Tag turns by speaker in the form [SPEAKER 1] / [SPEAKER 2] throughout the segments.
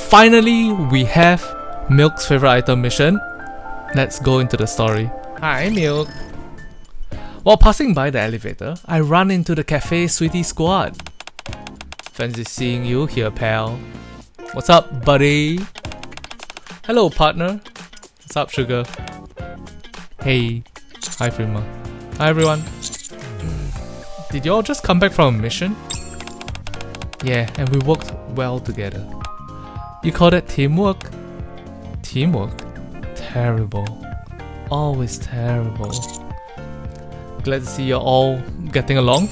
[SPEAKER 1] finally, we have Milk's favorite item mission. Let's go into the story. Hi, Milk. While passing by the elevator, I run into the cafe sweetie squad. Fancy seeing you here, pal. What's up, buddy? Hello, partner. What's up, sugar? Hey. Hi, Frima. Hi, everyone. Did y'all just come back from a mission? Yeah, and we worked well together. You call that teamwork? Teamwork? Terrible. Always terrible. Glad to see you're all getting along.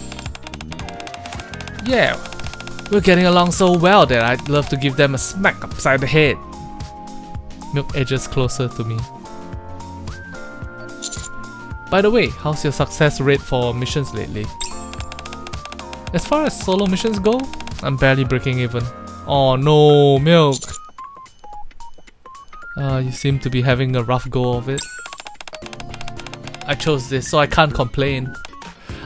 [SPEAKER 1] Yeah, we're getting along so well that I'd love to give them a smack upside the head. Milk edges closer to me. By the way, how's your success rate for missions lately? As far as solo missions go, I'm barely breaking even. Oh no, Milk! You seem to be having a rough go of it. I chose this, so I can't complain.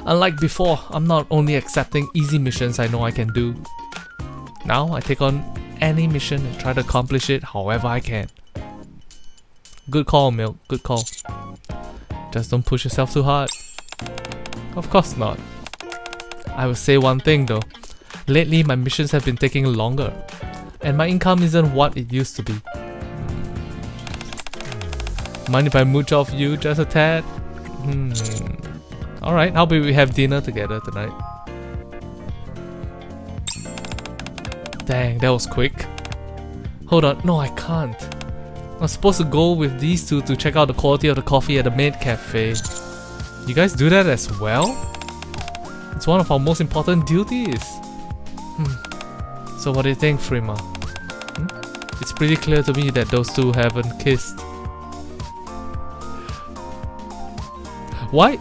[SPEAKER 1] Unlike before, I'm not only accepting easy missions I know I can do. Now, I take on any mission and try to accomplish it however I can. Good call, Milk, good call. Just don't push yourself too hard. Of course not. I will say one thing though. Lately, my missions have been taking longer, and my income isn't what it used to be. Mind if I mooch off you just a tad? Alright, how about we have dinner together tonight? Dang, that was quick. Hold on, no I can't. I'm supposed to go with these two to check out the quality of the coffee at the maid cafe. You guys do that as well? It's one of our most important duties. So what do you think, Frima? It's pretty clear to me that those two haven't kissed. Why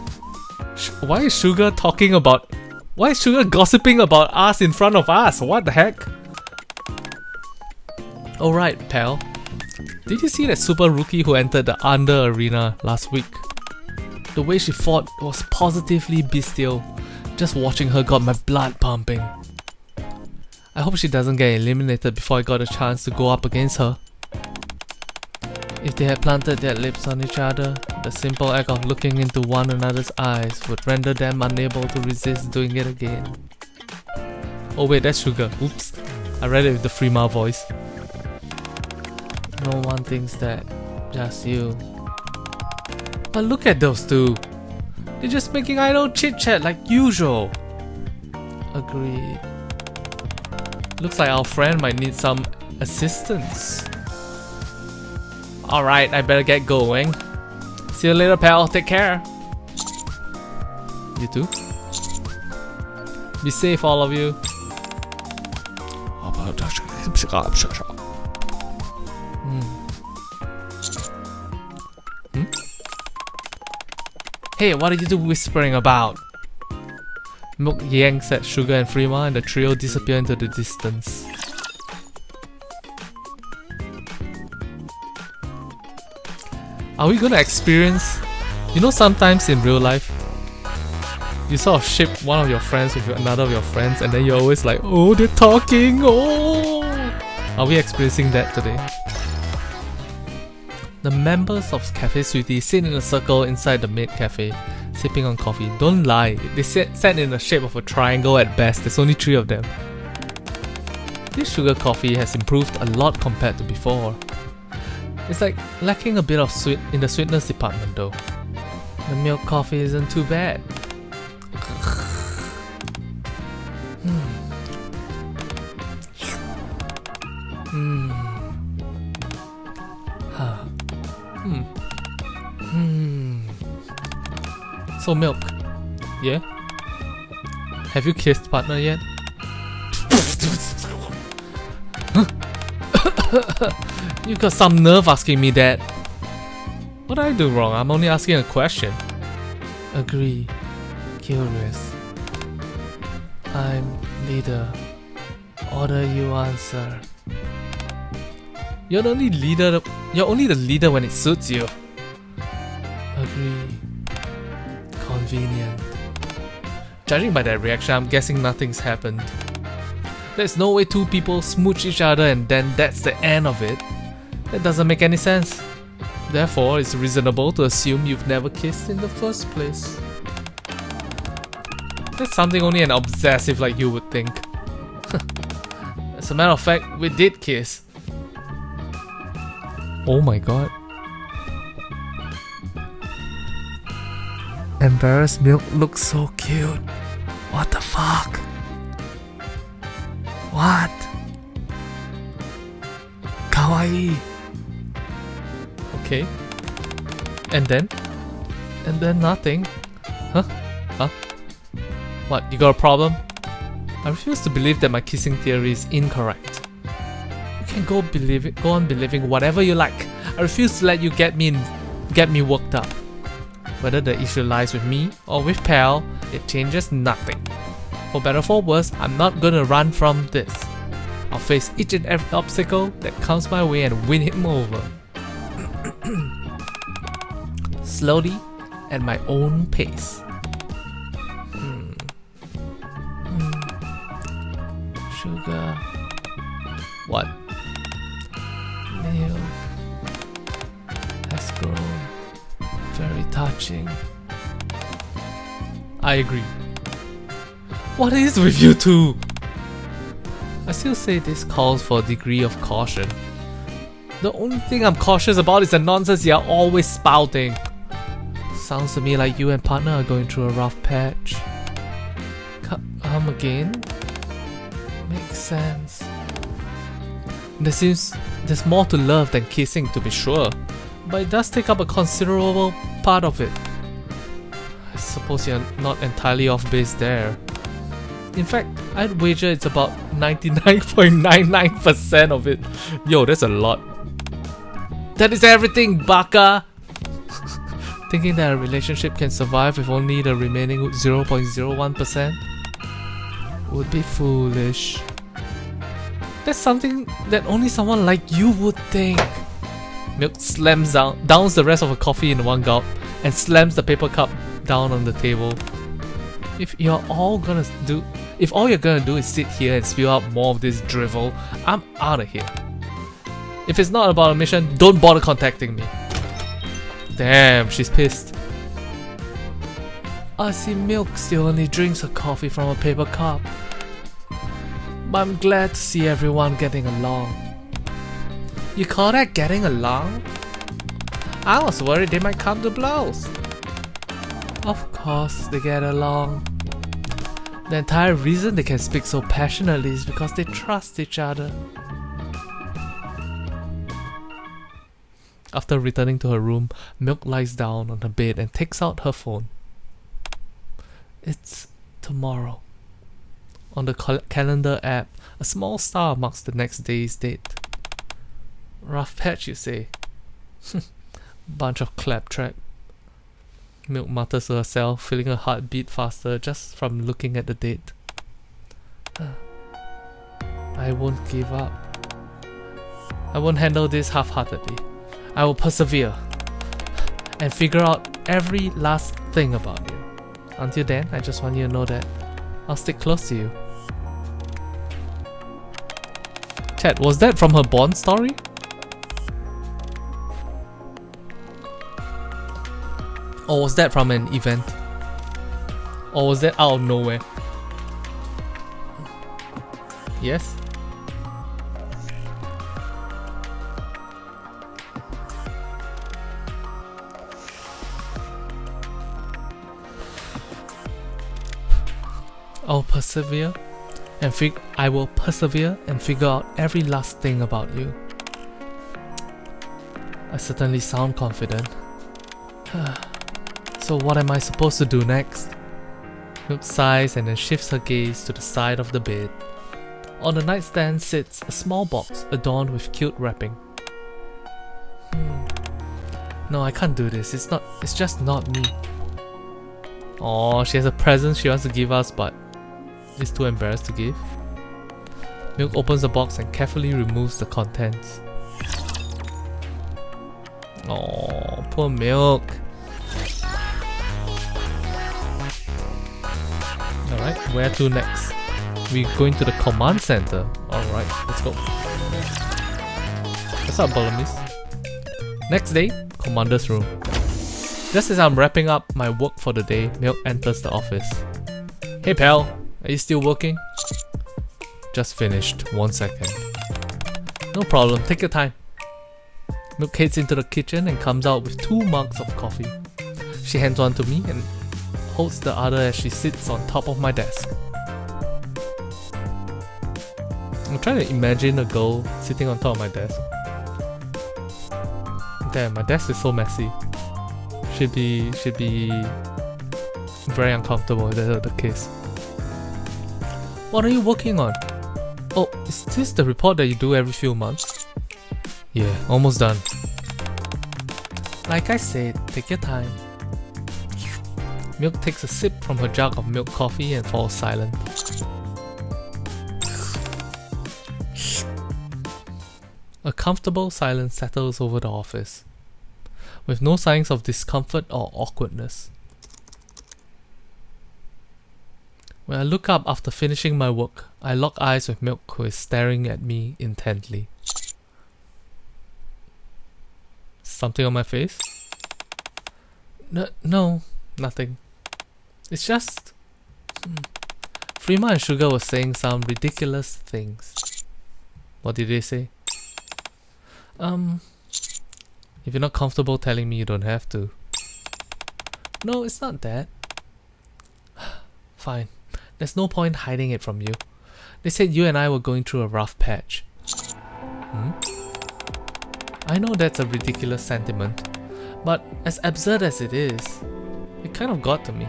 [SPEAKER 1] is Sugar talking about... Why is Sugar gossiping about us in front of us? What the heck? Alright, pal. Did you see that super rookie who entered the Under Arena last week? The way she fought was positively bestial. Just watching her got my blood pumping. I hope she doesn't get eliminated before I got a chance to go up against her. If they had planted their lips on each other, the simple act of looking into one another's eyes would render them unable to resist doing it again. Oh wait, that's Sugar. Oops. I read it with the Frima voice. No one thinks that. Just you. But look at those two. They're just making idle chit-chat like usual. Agreed. Looks like our friend might need some assistance. Alright, I better get going. See you later, pal. Take care. You too. Be safe, all of you. Hey, what are you two whispering about? Milk yanks at Sugar and Frima and the trio disappear into the distance. Are we gonna experience... You know, sometimes in real life, you sort of ship one of your friends with another of your friends and then you're always like, oh, they're talking, oh! Are we experiencing that today? The members of Cafe Sweetie sit in a circle inside the maid cafe, sipping on coffee. Don't lie, they sat in the shape of a triangle at best. There's only 3 of them. This sugar coffee has improved a lot compared to before. It's like lacking a bit of sweet in the sweetness department though. The milk coffee isn't too bad. So Milk, yeah? Have you kissed partner yet? You got some nerve asking me that. What did I do wrong? I'm only asking a question. Agree. Curious. I'm leader. Order you answer. You're only the leader when it suits you. Agree. Convenient. Judging by that reaction, I'm guessing nothing's happened. There's no way two people smooch each other and then that's the end of it. That doesn't make any sense. Therefore, it's reasonable to assume you've never kissed in the first place. That's something only an obsessive like you would think. As a matter of fact, we did kiss. Oh my god. Embarrassed Milk looks so cute. What the fuck? What? Kawaii. Okay. And then? And then nothing. Huh? Huh? What, you got a problem? I refuse to believe that my kissing theory is incorrect. You can go on believing whatever you like. I refuse to let you get me worked up. Whether the issue lies with me or with Pal, it changes nothing. For better or for worse, I'm not gonna run from this. I'll face each and every obstacle that comes my way and win him over. Slowly, at my own pace. Sugar. What? Milk has grown very touching. I agree. What is with you two? I still say this calls for a degree of caution. The only thing I'm cautious about is the nonsense you're always spouting. Sounds to me like you and partner are going through a rough patch. Come again? Makes sense. There's more to love than kissing, to be sure, but it does take up a considerable part of it. I suppose you're not entirely off base there. In fact, I'd wager it's about 99.99% of it. Yo, that's a lot. That is everything, baka! Thinking that a relationship can survive with only the remaining 0.01% would be foolish. That's something that only someone like you would think. Milk slams downs the rest of her coffee in one gulp and slams the paper cup down on the table. If all you're gonna do is sit here and spew out more of this drivel, I'm out of here. If it's not about a mission, don't bother contacting me. Damn, she's pissed. I see Milk still only drinks her coffee from a paper cup. But I'm glad to see everyone getting along. You call that getting along? I was worried they might come to blows. Of course they get along. The entire reason they can speak so passionately is because they trust each other. After returning to her room, Milk lies down on her bed and takes out her phone. It's tomorrow. On the calendar app, a small star marks the next day's date. Rough patch, you say? Bunch of claptrap. Milk mutters to herself, feeling her heart beat faster just from looking at the date. I won't give up. I won't handle this half-heartedly. I will persevere and figure out every last thing about you. Until then, I just want you to know that I'll stick close to you. Chat, was that from her Bond story? Or was that from an event? Or was that out of nowhere? Yes? I will persevere and figure out every last thing about you. I certainly sound confident. So what am I supposed to do next? Milk sighs and then shifts her gaze to the side of the bed. On the nightstand sits a small box adorned with cute wrapping. No, I can't do this. It's just not me. Oh, she has a present she wants to give us, but is too embarrassed to give. Milk opens the box and carefully removes the contents. Oh, poor Milk. Alright, where to next? We're going to the command center. Alright, let's go. What's up, Bolognese? Next day, commander's room. Just as I'm wrapping up my work for the day, Milk enters the office. Hey pal, are you still working? Just finished, 1 second. No problem, take your time. Milk heads into the kitchen and comes out with 2 mugs of coffee. She hands one to me and holds the other as she sits on top of my desk. I'm trying to imagine a girl sitting on top of my desk. Damn, my desk is so messy. Should be very uncomfortable if that's the case. What are you working on? Oh, is this the report that you do every few months? Yeah, almost done. Like I said, take your time. Milk takes a sip from her jug of milk coffee and falls silent. A comfortable silence settles over the office, with no signs of discomfort or awkwardness. When I look up after finishing my work, I lock eyes with Milk, who is staring at me intently. Something on my face? No, nothing. It's just... Freema and Sugar were saying some ridiculous things. What did they say? If you're not comfortable telling me, you don't have to. No, it's not that. Fine. There's no point hiding it from you. They said you and I were going through a rough patch. I know that's a ridiculous sentiment, but as absurd as it is, it kind of got to me.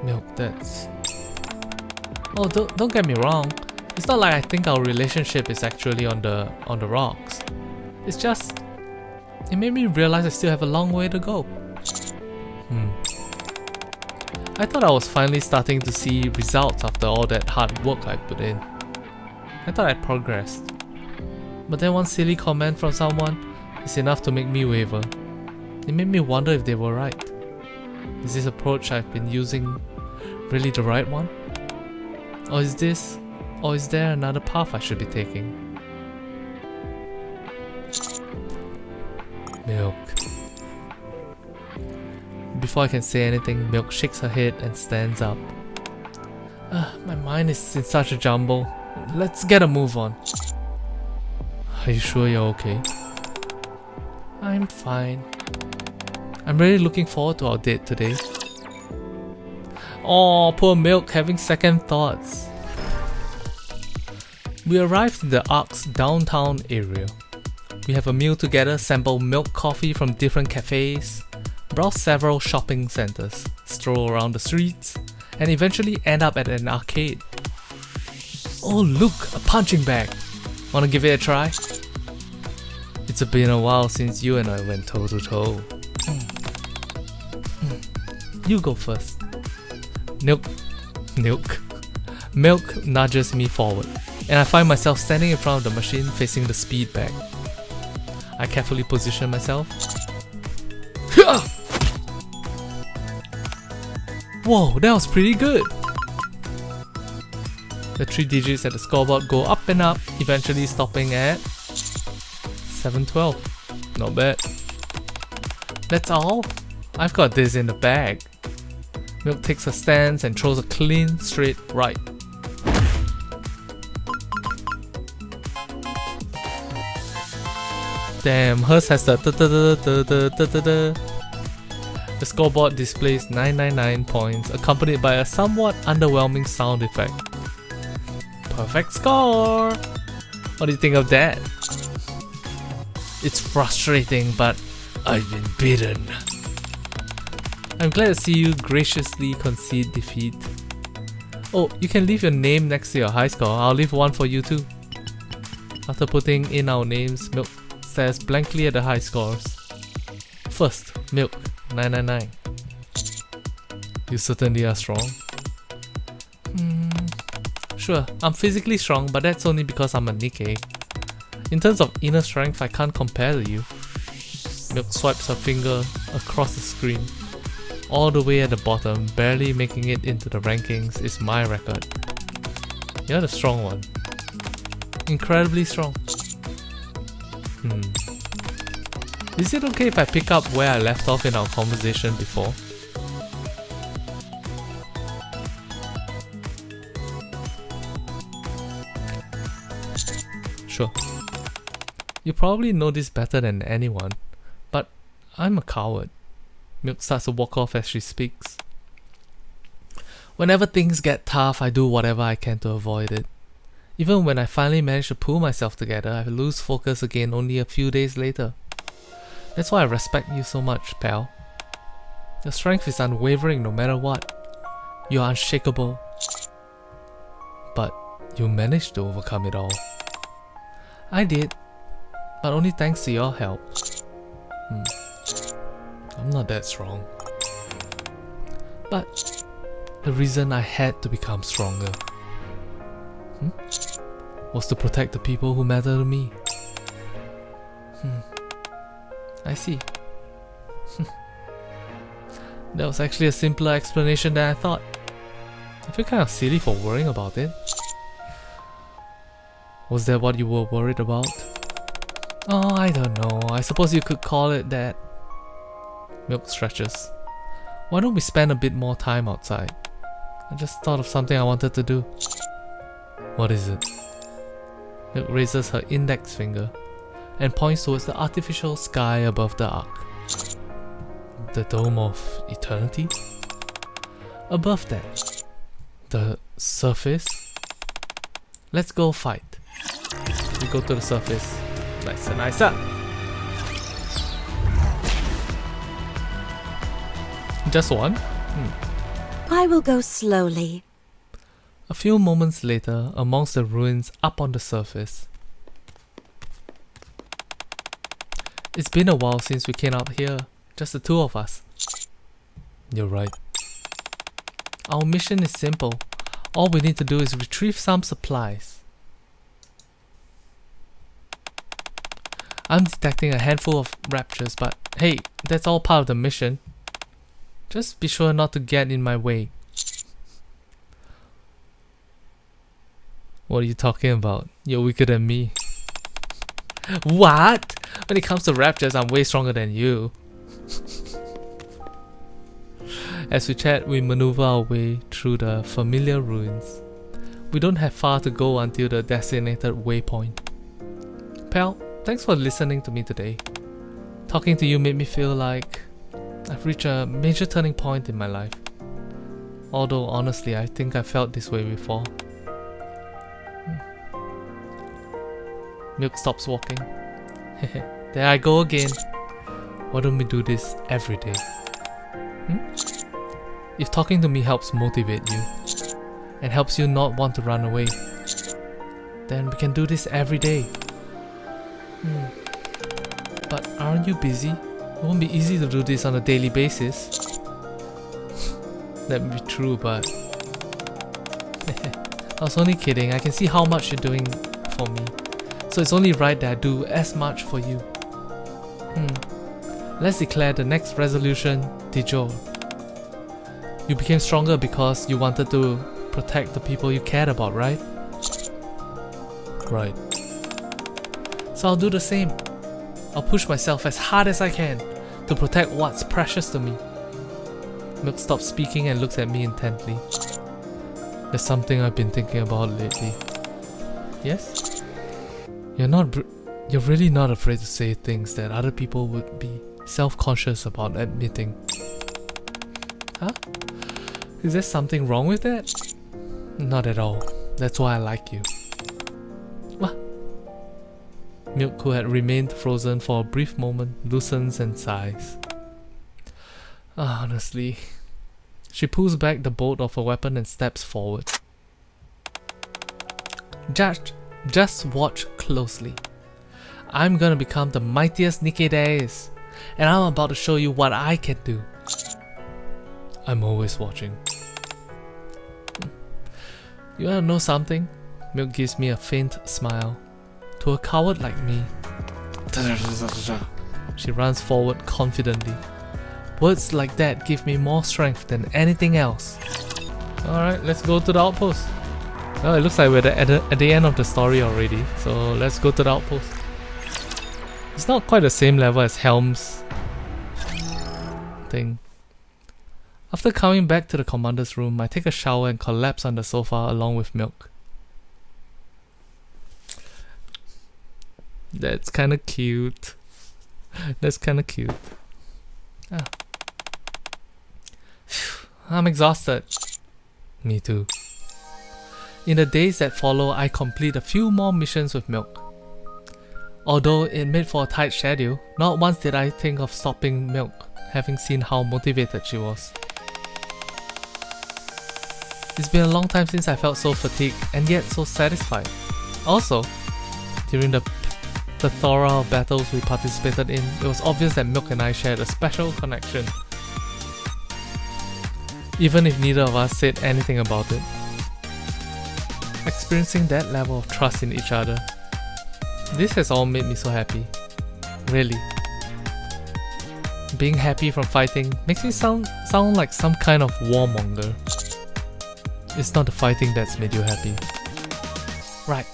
[SPEAKER 1] Milk, that's... Oh, don't get me wrong. It's not like I think our relationship is actually on the rocks. It's just... It made me realize I still have a long way to go. I thought I was finally starting to see results after all that hard work I put in. I thought I'd progressed. But then one silly comment from someone is enough to make me waver. It made me wonder if they were right. Is this approach I've been using really the right one? Or is there another path I should be taking? Milk. Before I can say anything, Milk shakes her head and stands up. My mind is in such a jumble. Let's get a move on. Are you sure you're okay? I'm fine. I'm really looking forward to our date today. Oh, poor Milk having second thoughts. We arrived in the Ark's downtown area. We have a meal together, sample milk coffee from different cafes, browse several shopping centers, stroll around the streets, and eventually end up at an arcade. Oh look, a punching bag! Wanna give it a try? It's been a while since you and I went toe to toe. You go first. Milk nudges me forward, and I find myself standing in front of the machine facing the speed bag. I carefully position myself. Whoa, that was pretty good! The 3 digits at the scoreboard go up and up, eventually stopping at 712. Not bad. That's all? I've got this in the bag. Milk takes a stance and throws a clean, straight right. Damn, hers has the The scoreboard displays 999 points, accompanied by a somewhat underwhelming sound effect. Perfect score! What do you think of that? It's frustrating, but I've been beaten. I'm glad to see you graciously concede defeat. Oh, you can leave your name next to your high score. I'll leave one for you too. After putting in our names, Milk stares blankly at the high scores. First, Milk, 999. You certainly are strong. Sure, I'm physically strong, but that's only because I'm a Nikke. In terms of inner strength, I can't compare to you. Milk swipes her finger across the screen. All the way at the bottom, barely making it into the rankings, is my record. You're the strong one. Incredibly strong. Is it okay if I pick up where I left off in our conversation before? Sure. You probably know this better than anyone, but I'm a coward. Milk starts to walk off as she speaks. Whenever things get tough, I do whatever I can to avoid it. Even when I finally manage to pull myself together, I lose focus again only a few days later. That's why I respect you so much, pal. Your strength is unwavering no matter what. You're unshakable. But you managed to overcome it all. I did, but only thanks to your help. I'm not that strong. But the reason I had to become stronger was to protect the people who matter to me. I see. That was actually a simpler explanation than I thought. I feel kind of silly for worrying about it. Was that what you were worried about? Oh, I don't know. I suppose you could call it that. Milk stretches. Why don't we spend a bit more time outside? I just thought of something I wanted to do. What is it? Milk raises her index finger and points towards the artificial sky above the ark. The dome of eternity? Above that, the surface? Let's go fight. We go to the surface. Nice and nice up. Just one?
[SPEAKER 2] I will go slowly.
[SPEAKER 1] A few moments later, amongst the ruins up on the surface. It's been a while since we came out here, just the two of us. You're right. Our mission is simple. All we need to do is retrieve some supplies. I'm detecting a handful of raptures, but hey, that's all part of the mission. Just be sure not to get in my way. What are you talking about? You're weaker than me. What? When it comes to raptures, I'm way stronger than you. As we chat, we maneuver our way through the familiar ruins. We don't have far to go until the designated waypoint. Pal, thanks for listening to me today. Talking to you made me feel like I've reached a major turning point in my life. Although honestly, I think I felt this way before. Milk stops walking. There I go again. Why don't we do this every day? If talking to me helps motivate you and helps you not want to run away, then we can do this every day. But aren't you busy? It won't be easy to do this on a daily basis. That may be true, but I was only kidding. I can see how much you're doing for me, so it's only right that I do as much for you. Let's declare the next resolution de jure. You became stronger because you wanted to protect the people you cared about, right? Right. So I'll do the same. I'll push myself as hard as I can to protect what's precious to me. Milk stops speaking and looks at me intently. There's something I've been thinking about lately. Yes? You're really not afraid to say things that other people would be self-conscious about admitting. Huh? Is there something wrong with that? Not at all. That's why I like you. What? Milk, who had remained frozen for a brief moment, loosens and sighs. Honestly. She pulls back the bolt of her weapon and steps forward. Just watch closely. I'm gonna become the mightiest Nikke there is, and I'm about to show you what I can do. I'm always watching. You wanna know something? Milk gives me a faint smile. To a coward like me. She runs forward confidently. Words like that give me more strength than anything else. Alright, let's go to the outpost. Well, it looks like we're at the end of the story already, so let's go to the outpost. It's not quite the same level as Helm's thing. After coming back to the commander's room, I take a shower and collapse on the sofa along with Milk. That's kinda cute. That's kinda cute. Ah. I'm exhausted. Me too. In the days that follow, I complete a few more missions with Milk. Although it made for a tight schedule, not once did I think of stopping Milk, having seen how motivated she was. It's been a long time since I felt so fatigued and yet so satisfied. Also, during the plethora of battles we participated in, it was obvious that Milk and I shared a special connection, even if neither of us said anything about it. Experiencing that level of trust in each other, this has all made me so happy. Really. Being happy from fighting makes me sound like some kind of warmonger. It's not the fighting that's made you happy. Right.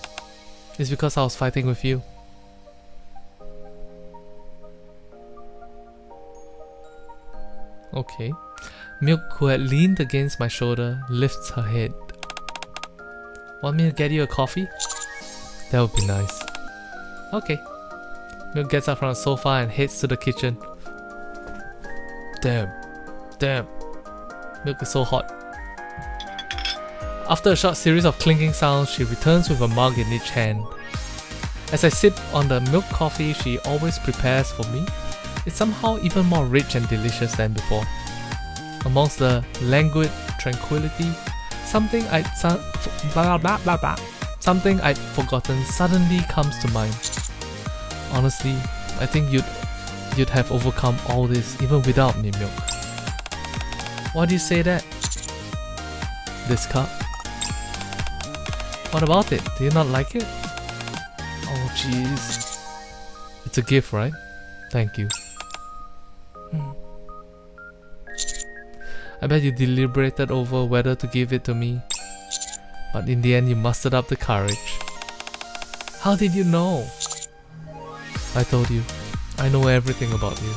[SPEAKER 1] It's because I was fighting with you. Okay. Milk, who had leaned against my shoulder, lifts her head. Want me to get you a coffee? That would be nice. Okay. Milk gets up from the sofa and heads to the kitchen. Damn. Milk is so hot. After a short series of clinking sounds, she returns with a mug in each hand. As I sip on the milk coffee she always prepares for me, it's somehow even more rich and delicious than before. Amongst the languid tranquility, something I'd forgotten suddenly comes to mind. Honestly, I think you'd have overcome all this even without me, Milk. Why do you say that? This cup? What about it? Do you not like it? Oh jeez. It's a gift, right? Thank you. I bet you deliberated over whether to give it to me, but in the end you mustered up the courage. How did you know? I told you, I know everything about you.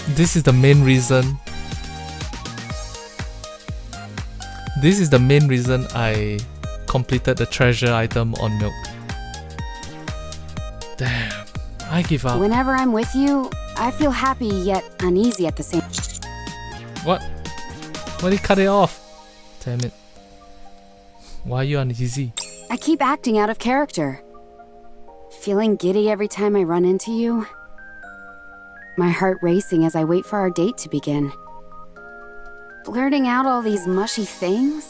[SPEAKER 1] This is the main reason. This is the main reason I completed the treasure item on Milk. Damn, I give up.
[SPEAKER 3] Whenever I'm with you, I feel happy yet uneasy at the same.
[SPEAKER 1] What? Why did you cut it off? Damn it. Why are you uneasy?
[SPEAKER 3] I keep acting out of character. Feeling giddy every time I run into you. My heart racing as I wait for our date to begin. Blurting out all these mushy things?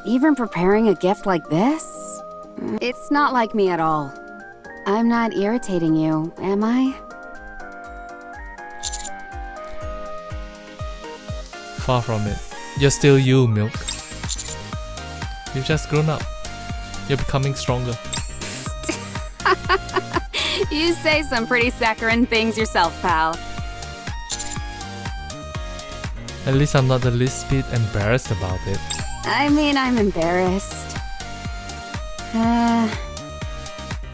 [SPEAKER 3] Even preparing a gift like this? It's not like me at all. I'm not irritating you, am I?
[SPEAKER 1] Far from it. You're still you, Milk. You've just grown up. You're becoming stronger.
[SPEAKER 3] You say some pretty saccharine things yourself, pal.
[SPEAKER 1] At least I'm not the least bit embarrassed about it.
[SPEAKER 3] I mean, I'm embarrassed.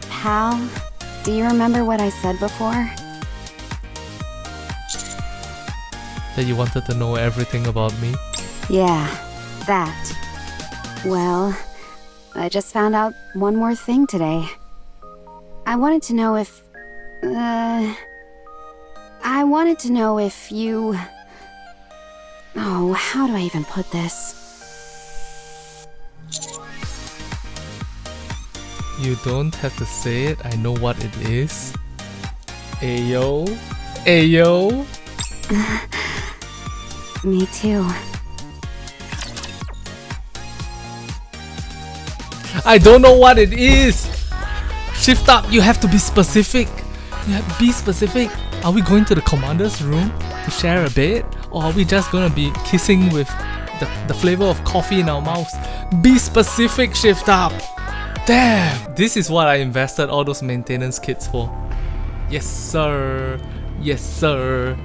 [SPEAKER 3] Pal, do you remember what I said before?
[SPEAKER 1] That you wanted to know everything about me?
[SPEAKER 3] Yeah, that. Well, I just found out one more thing today. I wanted to know if... I wanted to know if you... Oh, how do I even put this?
[SPEAKER 1] You don't have to say it, I know what it is. Ayo. Ayo.
[SPEAKER 3] Me too.
[SPEAKER 1] I don't know what it is! Shift up, you have to be specific. You have to be specific. Are we going to the commander's room to share a bed? Or are we just gonna be kissing with the flavor of coffee in our mouths? Be specific, Shift up! Damn! This is what I invested all those maintenance kits for. Yes sir. Yes sir.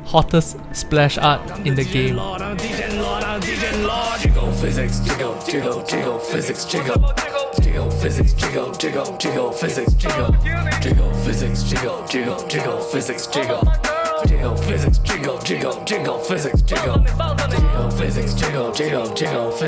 [SPEAKER 1] Hottest splash art in the game.
[SPEAKER 4] Jiggle physics, jiggle, jiggle, jiggle physics, jiggle. Jiggle physics, jiggle, jiggle, jiggle physics, jiggle. Jiggle physics, jiggle, jiggle, jiggle physics, jiggle. Jiggle physics, jiggle, jiggle, jiggle physics, jiggle. Jiggle physics, jiggle, jiggle, jiggle physics.